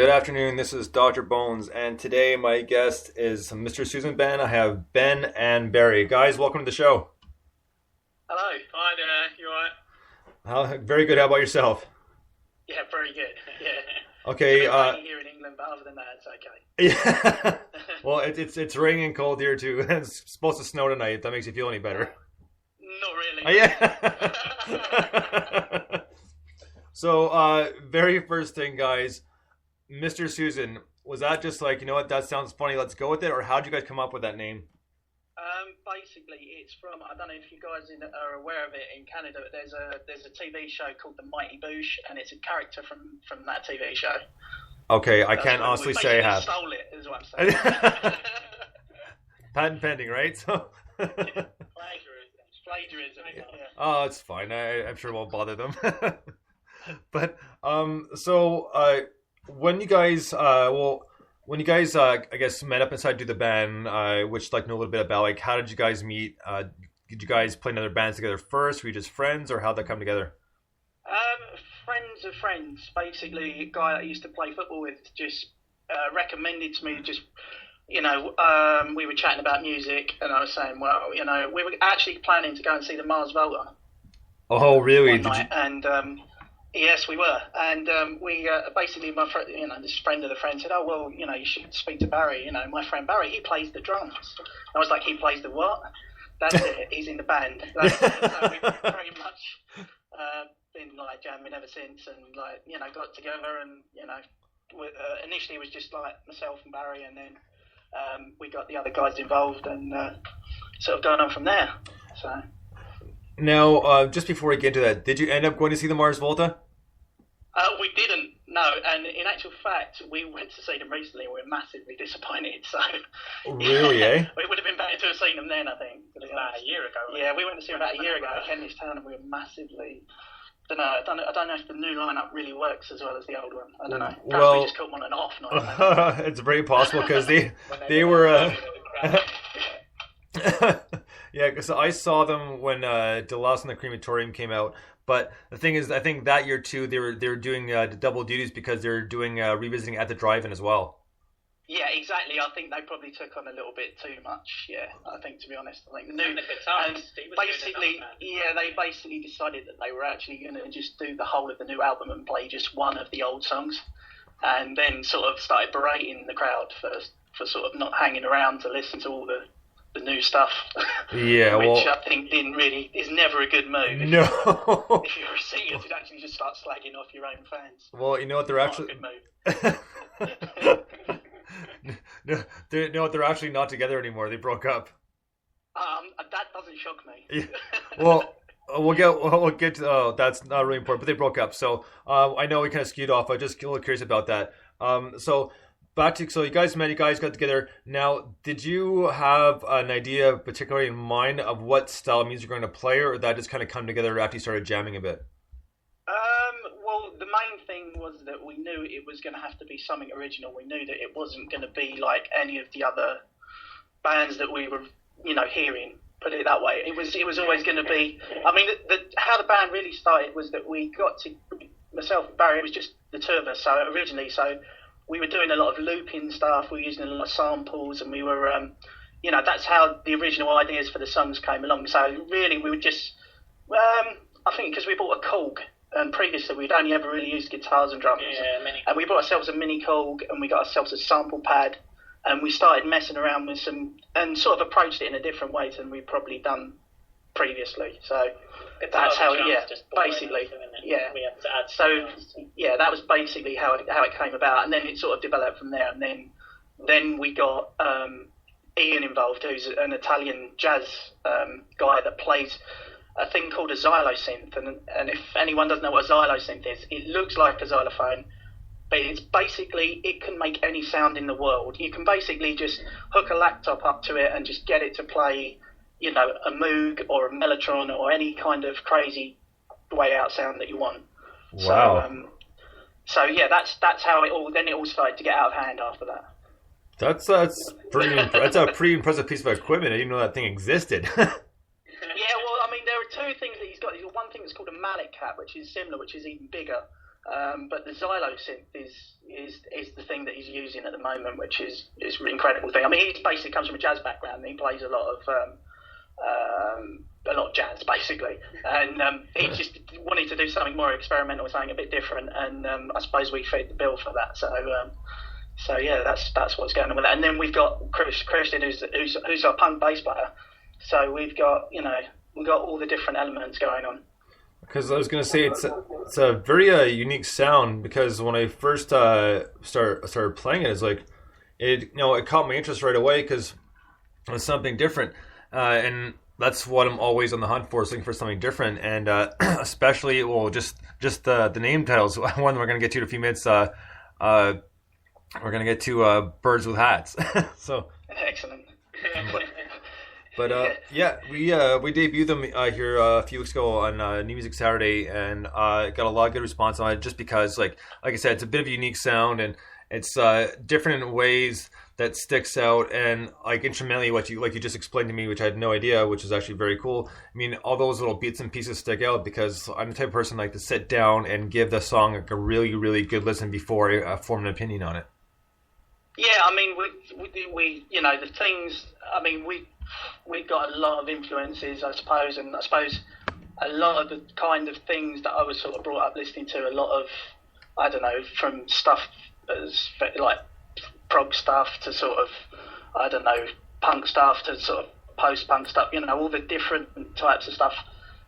Good afternoon. This is Dr. Bones, and today my guest is Mr. Susan Ben. I have Ben and Barry. Guys, welcome to the show. Hello. Hi there. You alright? Very good. How about yourself? Yeah, very good. Yeah. Okay. It's a bit rainy here in England, but other than that, it's okay. Yeah. Well, it's raining and cold here too. It's supposed to snow tonight. If that makes you feel any better. Not really. Yeah. So, very first thing, guys, Mr. Susan, was that just like, you know what, that sounds funny, let's go with it, or how'd you guys come up with that name? Basically, it's from, I don't know if you guys are aware of it, in Canada, there's a TV show called The Mighty Boosh, and it's a character from that TV show. Okay, I can't honestly say I have. Stole it, is what I'm saying. Patent pending, right? So. Plagiarism. Yeah. Oh, it's fine. I'm sure it won't bother them. But when you guys I guess met up and decided to do the band, which like know a little bit about, like, how did you guys meet? Did you guys play in other bands together first? Were you just friends, or how'd that come together? Friends of friends. Basically, a guy that I used to play football with just recommended to me, just, we were chatting about music, and I was saying, well, we were actually planning to go and see the Mars Volta. Oh, really? One night, and yes, we were, and we basically, my friend, this friend of the friend said, oh, well, you should speak to Barry. My friend Barry, he plays the drums. I was like, he plays the what? That's it. He's in the band. That's it. So we've very much been like jamming ever since, and got together, and initially it was just like myself and Barry, and then we got the other guys involved, and sort of going on from there. So. Now, just before we get into that, did you end up going to see the Mars Volta? We didn't, no. And in actual fact, we went to see them recently and we were massively disappointed. So, really, eh? It would have been better to have seen them then, I think. About a year ago. Yeah, we went to see them about a year ago at Henry's Town, and we were massively... I don't know if the new lineup really works as well as the old one. I don't know. Perhaps we just cut one and off. It's very possible, because they were... Yeah, because I saw them when The Lost in the Crematorium came out. But the thing is, I think that year too, they were doing double duties, because they're doing revisiting at the drive-in as well. Yeah, exactly. I think they probably took on a little bit too much. Yeah, I think, to be honest, I think the guitarist, they basically decided that they were actually going to just do the whole of the new album and play just one of the old songs, and then sort of started berating the crowd for sort of not hanging around to listen to all the new stuff. Yeah, which I think is never a good move. No. If you're a singer, to actually just start slagging off your own fans. Well, you know what, they're actually... Not a good move. No, they're actually not together anymore. They broke up. That doesn't shock me. Yeah. Well, we'll get to... Oh, that's not really important, but they broke up. So I know we kind of skewed off. I'm just a little curious about that. So you guys met, you guys got together. Now, did you have an idea particularly in mind of what style of music you're going to play, or did that just kind of come together after you started jamming a bit? Well, the main thing was that we knew it was going to have to be something original. We knew that it wasn't going to be like any of the other bands that we were, hearing. Put it that way. It was always going to be. I mean, how the band really started was that we got to, myself and Barry. It was just the two of us. So originally, we were doing a lot of looping stuff. We were using a lot of samples, and we were, that's how the original ideas for the songs came along. So really, we were just, I think because we bought a Korg, and previously we'd only ever really used guitars and drums. Yeah, and we bought ourselves a mini Korg, and we got ourselves a sample pad, and we started messing around with some, and sort of approached it in a different way than we'd probably done previously. So that's how, basically, yeah. We had to add that was basically how it came about, and then it sort of developed from there. And then we got Ian involved, who's an Italian jazz guy that plays a thing called a xylosynth, and if anyone doesn't know what a xylosynth is, it looks like a xylophone, but it's basically, it can make any sound in the world. You can basically just hook a laptop up to it and just get it to play, a Moog or a Mellotron or any kind of crazy way out sound that you want. Wow. So yeah, that's how it all started to get out of hand after that. That's a pretty impressive piece of equipment. I didn't know that thing existed. Yeah, well, I mean, there are two things that he's got. He's got one thing that's called a mallet cap, which is similar, which is even bigger. But the Xylo synth is the thing that he's using at the moment, which is an incredible thing. I mean, he basically comes from a jazz background, and he plays a lot of jazz basically, and he just wanted to do something more experimental, something a bit different, and I suppose we fit the bill for that. So yeah, that's what's going on with that. And then we've got Christian, who's our punk bass player. So we've got all the different elements going on. Because I was going to say it's a very unique sound, because when I first started playing it, it's like it caught my interest right away because it was something different, and that's what I'm always on the hunt for, is looking for something different, and especially just the name titles. One we're going to get to in a few minutes. We're going to get to Birds with Hats. So excellent. But yeah, we debuted them here a few weeks ago on New Music Saturday, and got a lot of good response on it. Just because, like I said, it's a bit of a unique sound, and it's different in ways that sticks out. And like instrumentally, what you just explained to me, which I had no idea, which is actually very cool. I mean, all those little bits and pieces stick out because I'm the type of person like to sit down and give the song like a really, really good listen before I form an opinion on it. Yeah, I mean, we the things. I mean, we've got a lot of influences, I suppose, and I suppose a lot of the kind of things that I was sort of brought up listening to. A lot of, I don't know, from stuff as like prog stuff to sort of, I don't know, punk stuff to sort of post-punk stuff. All the different types of stuff.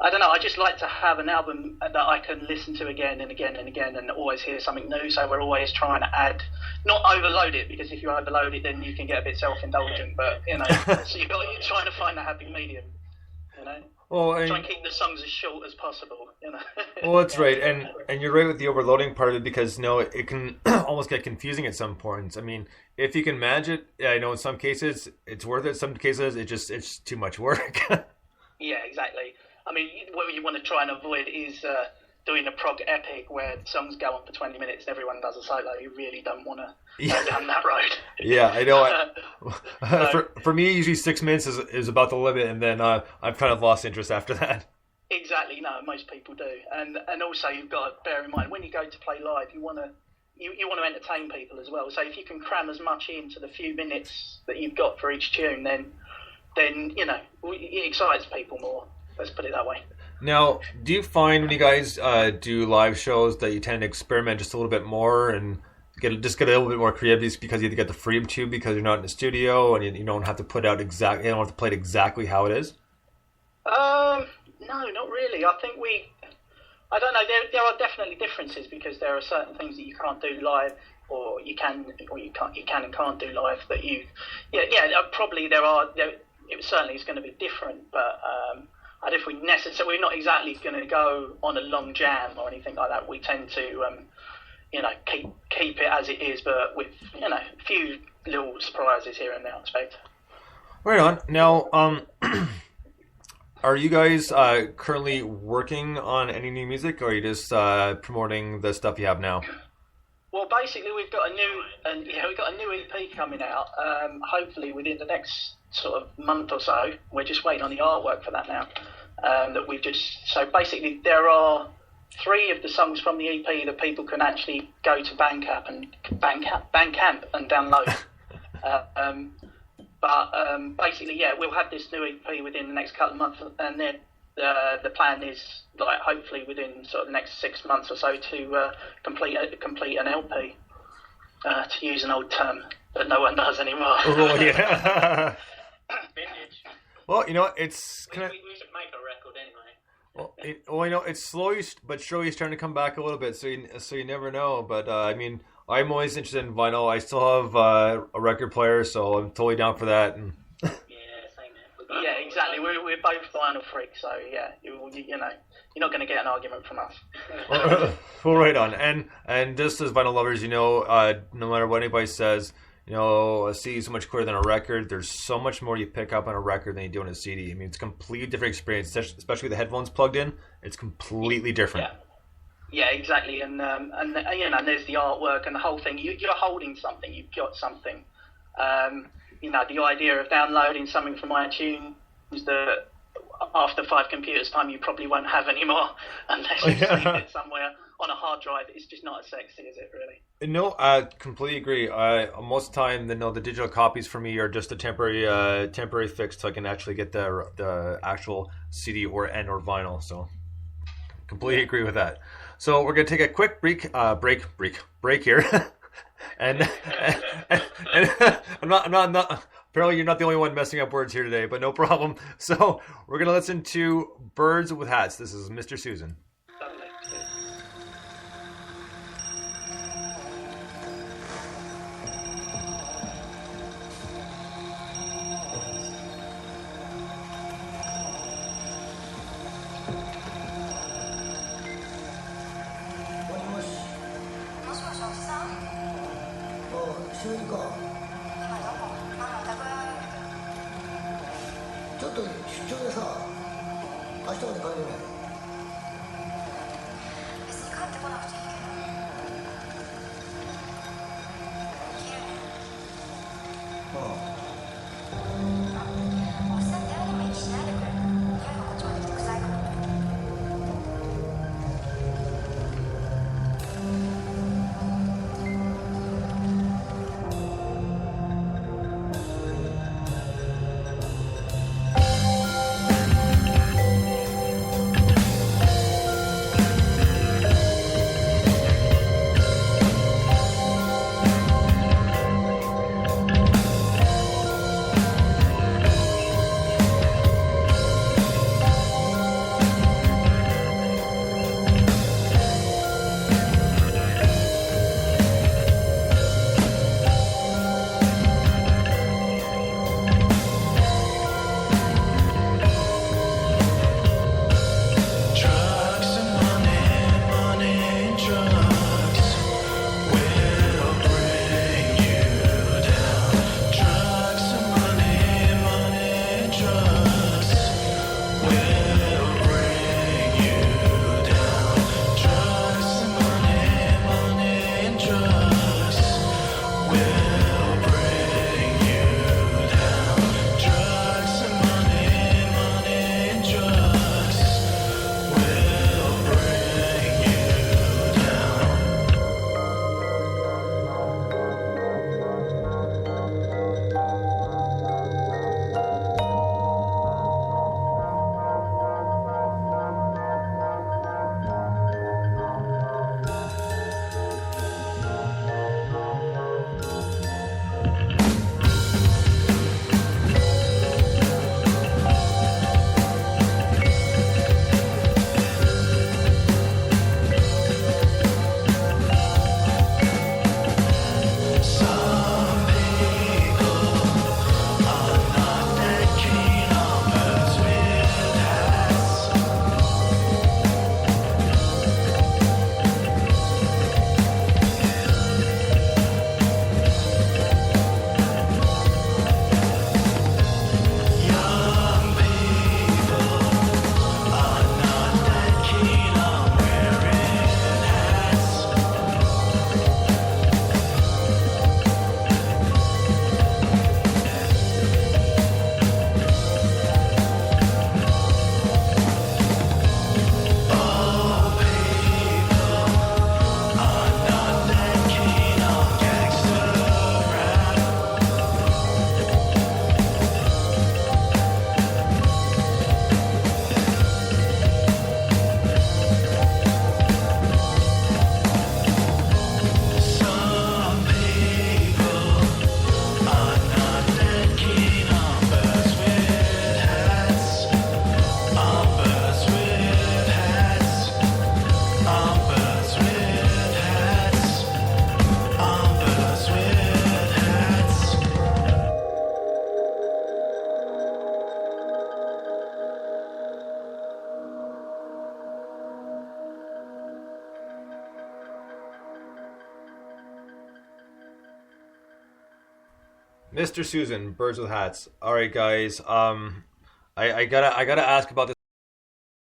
I don't know, I just like to have an album that I can listen to again and again and again and always hear something new. So we're always trying to add, not overload it, because if you overload it, then you can get a bit self-indulgent. But, so you're trying to find a happy medium, Well, try and keep the songs as short as possible, Well, that's right. And you're right with the overloading part of it, because, it can almost get confusing at some points. I mean, if you can manage it, I know in some cases it's worth it. Some cases it's too much work. Yeah, exactly. I mean, what you want to try and avoid is doing a prog epic where songs go on for 20 minutes and everyone does a solo. You really don't want to go down that road. Yeah, I know. For me, usually 6 minutes is about the limit, and then I've kind of lost interest after that. Exactly. No, most people do. And also you've got to bear in mind, when you go to play live, you want to entertain people as well. So if you can cram as much into the few minutes that you've got for each tune, then it excites people more. Let's put it that way. Now, do you find when you guys do live shows that you tend to experiment just a little bit more and get a little bit more creative, because you get the freedom to, because you're not in the studio and you don't have to put out you don't have to play it exactly how it is? No, not really. I think I don't know. There are definitely differences, because there are certain things that you can't do live, or you can and can't do live. That probably it certainly is going to be different, but. And if we're not exactly going to go on a long jam or anything like that. We tend to, keep it as it is, but with, a few little surprises here and there, I expect. Right on. Now, are you guys currently working on any new music, or are you just promoting the stuff you have now? Well, basically, we've got a new EP coming out. Hopefully, within the next sort of month or so. We're just waiting on the artwork for that now. So basically, there are 3 of the songs from the EP that people can actually go to Bandcamp and download. But basically, yeah, we'll have this new EP within the next couple of months, and then the plan is, like, hopefully within sort of the next 6 months or so to complete an LP, to use an old term that no one does anymore. Oh yeah. Vintage. Well, you know, it's kind of. We should make a record anyway. Well, you know, it's slowly but surely starting to come back a little bit. So you never know. But I mean, I'm always interested in vinyl. I still have a record player, so I'm totally down for that. And yeah, same here. Yeah, exactly. We're both vinyl freaks, so yeah, you know, you're not going to get an argument from us. Well, right on. And just as vinyl lovers, you know, no matter what anybody says, you know, a CD is so much cooler than a record. There's so much more you pick up on a record than you do on a CD. I mean, it's a completely different experience, especially with the headphones plugged in. It's completely different. Yeah, exactly. And you know, and there's the artwork and the whole thing. You're holding something. You've got something. You know, the idea of downloading something from iTunes that after 5 computers time, you probably won't have anymore unless you save it somewhere on a hard drive. It's just not as sexy, is it really? No, I completely agree. Most of the time, the digital copies for me are just a temporary fix, so I can actually get the actual CD or vinyl. So completely agree with that. So we're gonna take a quick break here, and, I'm not. Apparently, you're not the only one messing up words here today, but no problem. So we're gonna listen to Birds with Hats. This is Mr. Susan. Lovely. Mr. Susan, Birds with Hats. All right, guys. I gotta ask about this.